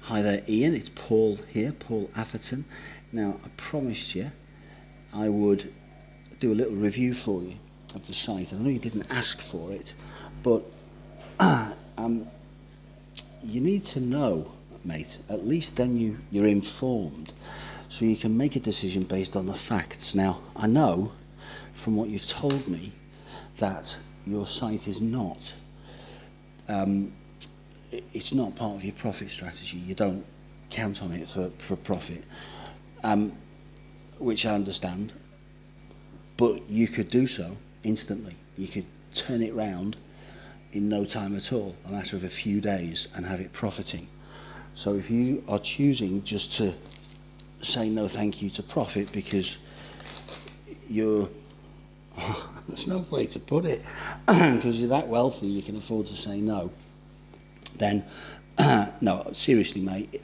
Hi there, Ian. It's Paul here, Paul Atherton. Now, I promised you I would do a little review for you of the site. I know you didn't ask for it, but you need to know, mate. At least then you're informed, so you can make a decision based on the facts. Now, I know from what you've told me that your site is not it's not part of your profit strategy. You don't count on it for profit, which I understand, but you could do so instantly. You could turn it round in no time at all, a matter of a few days, and have it profiting. So if you are choosing just to say no thank you to profit because you're there's no way to put it, because you're that wealthy you can afford to say no, then no, seriously, mate,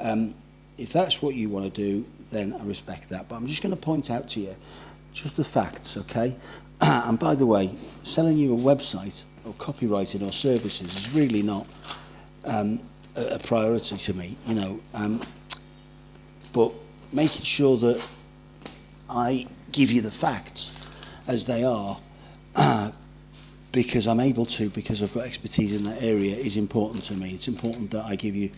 if that's what you want to do, then I respect that. But I'm just going to point out to you just the facts, okay? And by the way, selling you a website or copywriting or services is really not a priority to me, you know. But making sure that I give you the facts as they are, because I'm able to, because I've got expertise in that area, is important to me. It's important that I give you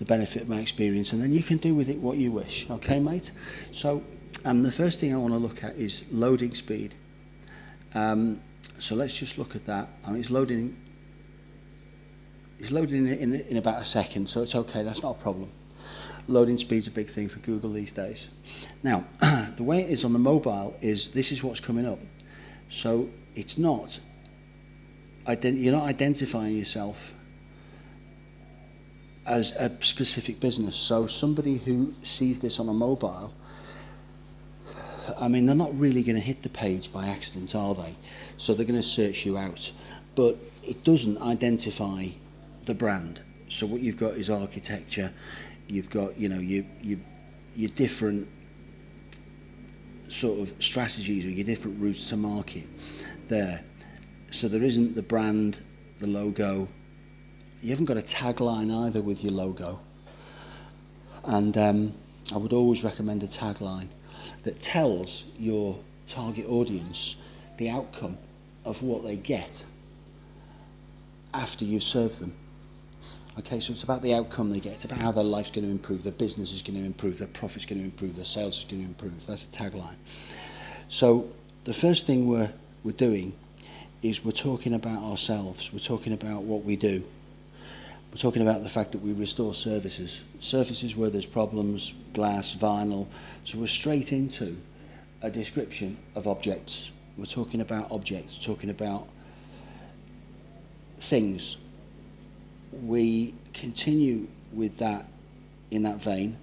the benefit of my experience, and then you can do with it what you wish. Okay, mate? So the first thing I want to look at is loading speed. So let's just look at that. I mean, it's loading in about a second, so it's okay. That's not a problem. Loading speed's a big thing for Google these days. Now, the way it is on the mobile is this is what's coming up. So it's not you're not identifying yourself as a specific business. So somebody who sees this on a mobile, I mean, they're not really going to hit the page by accident, are they? So they're going to search you out. But it doesn't identify the brand. So what you've got is architecture. You've got, you know, your different sort of strategies or your different routes to market there. So there isn't the brand, the logo. You haven't got a tagline either with your logo. And I would always recommend a tagline that tells your target audience the outcome of what they get after you've served them. Okay, so it's about the outcome they get. It's about how their life's going to improve, their business is going to improve, their profit's going to improve, their sales is going to improve. That's the tagline. So the first thing we're doing is we're talking about ourselves. We're talking about what we do. We're talking about the fact that we restore surfaces where there's problems, glass, vinyl. So we're straight into a description of objects. We're talking about objects, talking about things. We continue with that in that vein,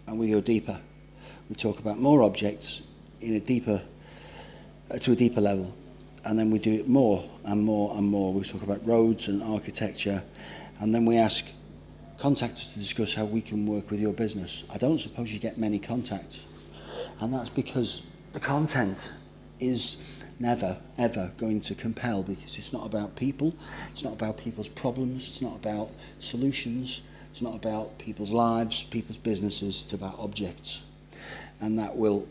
and we go deeper. We talk about more objects in a deeper, to a deeper level, and then we do it more and more and more. We talk about roads and architecture, and then we ask contactors to discuss how we can work with your business. I don't suppose you get many contacts, and that's because the content is never, ever going to compel, because it's not about people, it's not about people's problems, it's not about solutions, it's not about people's lives, people's businesses, it's about objects. And that will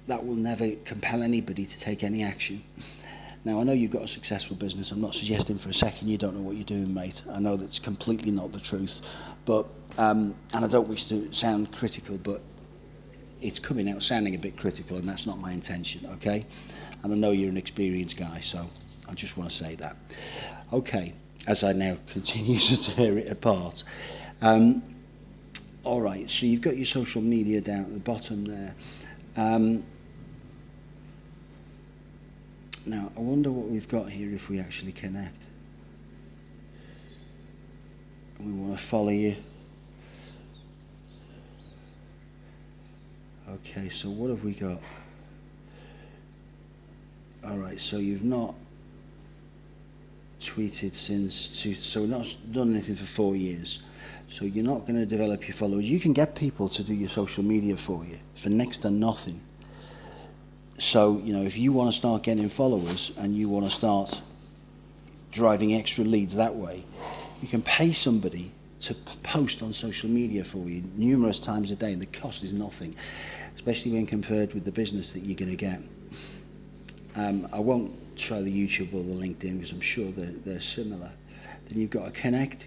never compel anybody to take any action. Now, I know you've got a successful business. I'm not suggesting for a second you don't know what you're doing, mate. I know that's completely not the truth. But, and I don't wish to sound critical, but it's coming out sounding a bit critical, and that's not my intention, okay? And I know you're an experienced guy, so I just want to say that. Okay, as I now continue to tear it apart. All right, so you've got your social media down at the bottom there. Now, I wonder what we've got here if we actually connect. We want to follow you. Okay, so what have we got? All right, so you've not tweeted so we've not done anything for 4 years. So you're not going to develop your followers. You can get people to do your social media for you for next to nothing. So, you know, if you want to start getting followers and you want to start driving extra leads that way, you can pay somebody to post on social media for you numerous times a day, and the cost is nothing, especially when compared with the business that you're going to get. I won't try the YouTube or the LinkedIn because I'm sure they're similar. Then you've got a connect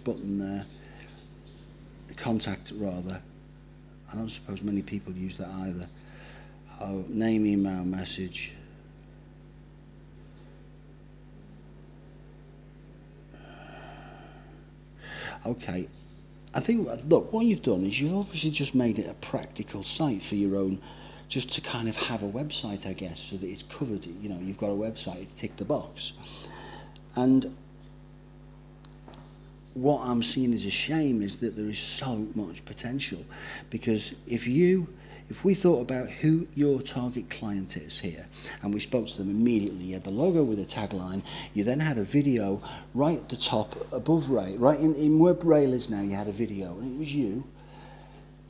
button there, contact rather. I don't suppose many people use that either. Oh, name, email, message. Okay, I think, look, what you've done is you've obviously just made it a practical site for your own, just to kind of have a website, I guess, so that it's covered. You know, you've got a website, it's ticked the box. And what I'm seeing as a shame is that there is so much potential, because if we thought about who your target client is here, and we spoke to them immediately, you had the logo with a tagline, you then had a video right at the top, above Ray, right in where Braille is now, you had a video, and it was you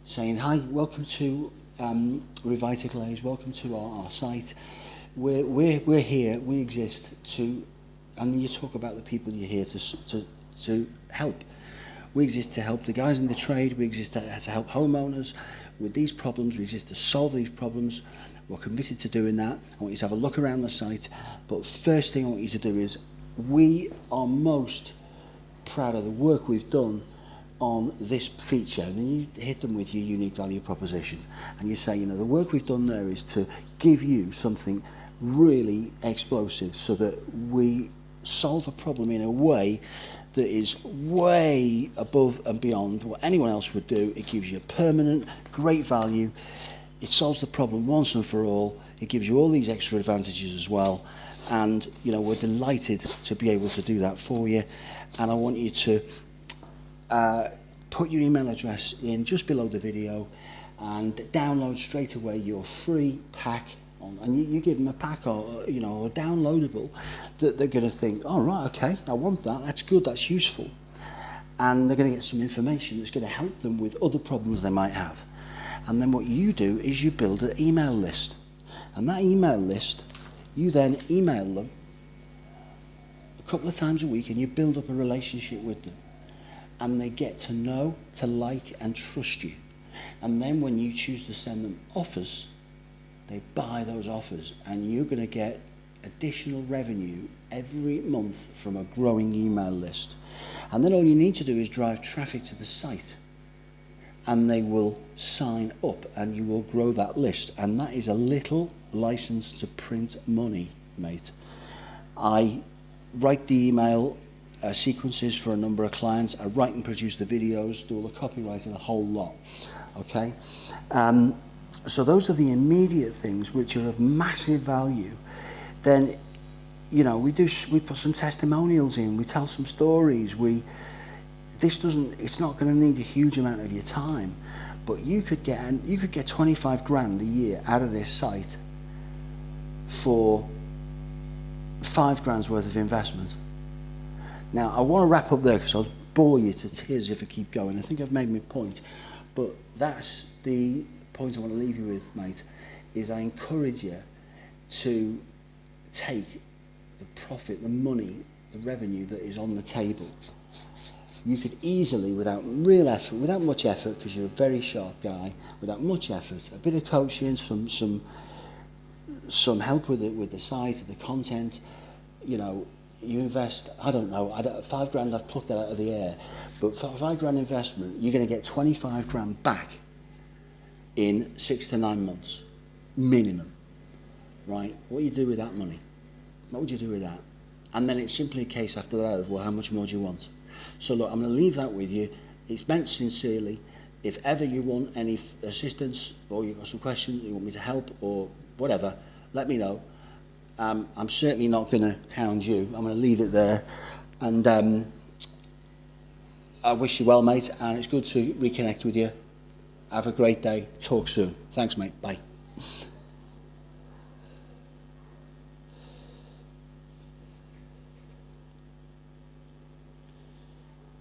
saying, hi, welcome to Revitaglaze, welcome to our site. We're here, we exist to, and then you talk about the people you're here to help. We exist to help the guys in the trade, we exist to help homeowners with these problems, we exist to solve these problems. We're committed to doing that. I want you to have a look around the site, but first thing I want you to do is, we are most proud of the work we've done on this feature, and then you hit them with your unique value proposition, and you say, you know, the work we've done there is to give you something really explosive so that we solve a problem in a way that is way above and beyond what anyone else would do. It gives you permanent, great value. It solves the problem once and for all. It gives you all these extra advantages as well. And, you know, we're delighted to be able to do that for you. And I want you to put your email address in just below the video and download straight away your free pack. And you give them a pack, or you know, a downloadable that they're going to think, oh right, okay, I want that, that's good, that's useful, and they're going to get some information that's going to help them with other problems they might have. And then what you do is you build an email list, and that email list you then email them a couple of times a week, and you build up a relationship with them, and they get to know, to like and trust you. And then when you choose to send them offers, they buy those offers, and you're going to get additional revenue every month from a growing email list. And then all you need to do is drive traffic to the site, and they will sign up, and you will grow that list. And that is a little license to print money, mate. I write the email sequences for a number of clients. I write and produce the videos, do all the copywriting, the whole lot. Okay? So those are the immediate things which are of massive value. Then, you know, we put some testimonials in, we tell some stories. It's not going to need a huge amount of your time, but you could get 25 grand a year out of this site for 5 grand's worth of investment. Now, I want to wrap up there because I'll bore you to tears if I keep going. I think I've made my point, but that's the point I want to leave you with, mate, is I encourage you to take the profit, the money, the revenue that is on the table. You could easily, without real effort, without much effort, because you're a very sharp guy, without much effort, a bit of coaching, some help with the site, the content, you know, you invest, I don't know, 5 grand, I've plucked that out of the air, but for 5 grand investment, you're going to get 25 grand back in 6 to 9 months, minimum, right? What do you do with that money? What would you do with that? And then it's simply a case after that of, well, how much more do you want? So look, I'm going to leave that with you. It's meant sincerely. If ever you want any assistance, or you've got some questions, you want me to help, or whatever, let me know. I'm certainly not going to hound you. I'm going to leave it there. And I wish you well, mate, and it's good to reconnect with you. Have a great day. Talk soon. Thanks, mate. Bye.